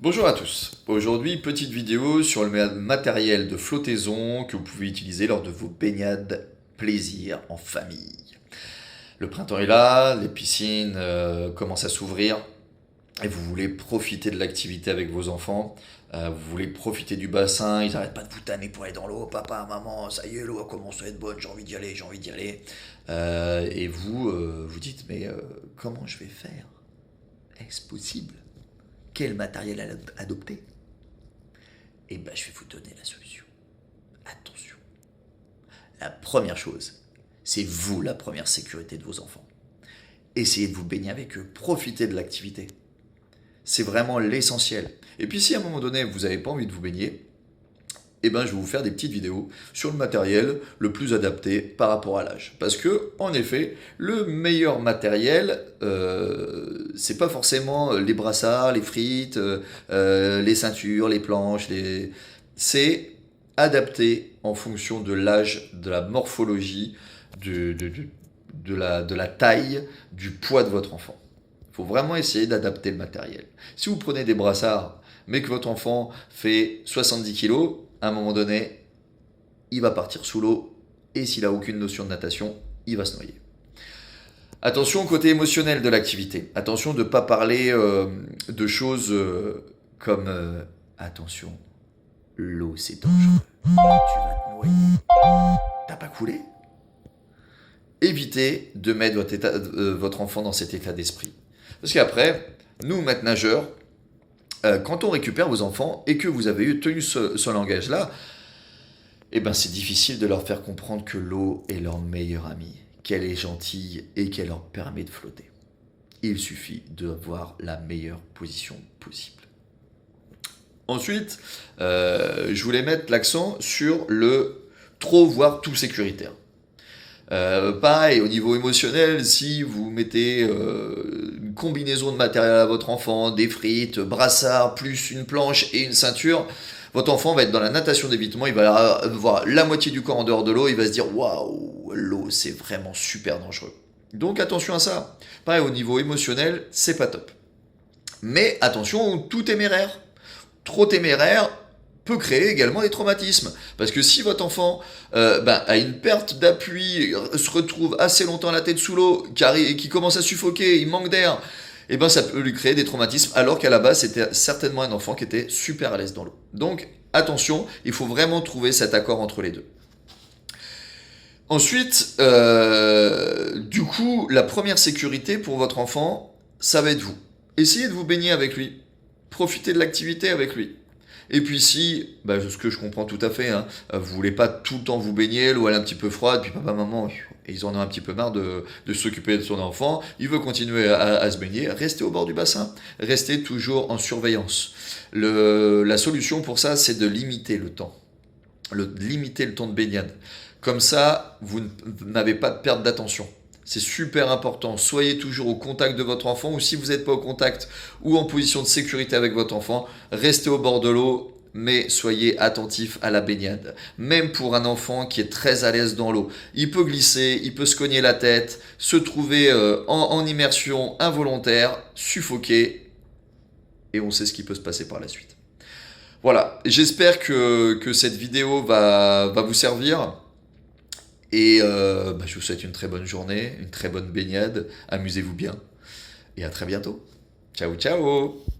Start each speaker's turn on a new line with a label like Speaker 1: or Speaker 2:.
Speaker 1: Bonjour à tous. Aujourd'hui, petite vidéo sur le matériel de flottaison que vous pouvez utiliser lors de vos baignades plaisir en famille. Le printemps est là, les piscines commencent à s'ouvrir et vous voulez profiter de l'activité avec vos enfants. Vous voulez profiter du bassin, ils n'arrêtent pas de vous tanner pour aller dans l'eau. Papa, maman, ça y est, l'eau a commencé à être bonne, j'ai envie d'y aller, j'ai envie d'y aller. Et vous, vous dites, mais comment je vais faire? Est-ce possible? Quel matériel adopter? Eh ben, je vais vous donner la solution. Attention. La première chose, c'est vous la première sécurité de vos enfants. Essayez de vous baigner avec eux, profitez de l'activité. C'est vraiment l'essentiel. Et puis si à un moment donné, vous n'avez pas envie de vous baigner, eh ben, je vais vous faire des petites vidéos sur le matériel le plus adapté par rapport à l'âge. Parce que, en effet, le meilleur matériel, c'est pas forcément les brassards, les frites, les ceintures, les planches, c'est adapté en fonction de l'âge, de la morphologie, de la taille, du poids de votre enfant. Il faut vraiment essayer d'adapter le matériel. Si vous prenez des brassards, mais que votre enfant fait 70 kg, à un moment donné, il va partir sous l'eau, et s'il n'a aucune notion de natation, il va se noyer. Attention au côté émotionnel de l'activité. Attention de ne pas parler de choses comme attention, l'eau c'est dangereux, tu vas te noyer, t'as pas coulé? Évitez de mettre votre enfant dans cet état d'esprit. Parce qu'après, nous, maîtres nageurs, quand on récupère vos enfants et que vous avez tenu ce langage-là, eh ben c'est difficile de leur faire comprendre que l'eau est leur meilleure amie, qu'elle est gentille et qu'elle leur permet de flotter. Il suffit d'avoir la meilleure position possible. Ensuite, je voulais mettre l'accent sur le trop voire tout sécuritaire. Pareil, au niveau émotionnel, si vous mettez une combinaison de matériel à votre enfant, des frites, brassard, plus une planche et une ceinture, votre enfant va être dans la natation d'évitement, il va avoir la moitié du corps en dehors de l'eau, il va se dire waouh, l'eau c'est vraiment super dangereux. Donc attention à ça. Pareil, au niveau émotionnel, c'est pas top. Mais attention, tout téméraire. Trop téméraire peut créer également des traumatismes. Parce que si votre enfant a une perte d'appui, se retrouve assez longtemps la tête sous l'eau, qui commence à suffoquer, il manque d'air, et ben ça peut lui créer des traumatismes, alors qu'à la base c'était certainement un enfant qui était super à l'aise dans l'eau. Donc attention, il faut vraiment trouver cet accord entre les deux. Ensuite, du coup, la première sécurité pour votre enfant, ça va être vous. Essayez de vous baigner avec lui. Profitez de l'activité avec lui. Et puis si, ce que je comprends tout à fait, hein, vous voulez pas tout le temps vous baigner, l'eau elle est un petit peu froide, puis papa, maman, ils en ont un petit peu marre de s'occuper de son enfant, il veut continuer à se baigner, restez au bord du bassin, restez toujours en surveillance. La solution pour ça, c'est de limiter le temps. Limiter le temps de baignade. Comme ça, vous n'avez pas de perte d'attention. C'est super important. Soyez toujours au contact de votre enfant, ou si vous n'êtes pas au contact ou en position de sécurité avec votre enfant, restez au bord de l'eau, mais soyez attentif à la baignade. Même pour un enfant qui est très à l'aise dans l'eau, il peut glisser, il peut se cogner la tête, se trouver en immersion involontaire, suffoquer, et on sait ce qui peut se passer par la suite. Voilà, j'espère que cette vidéo va vous servir. Et je vous souhaite une très bonne journée, une très bonne baignade. Amusez-vous bien. Et à très bientôt. Ciao, ciao!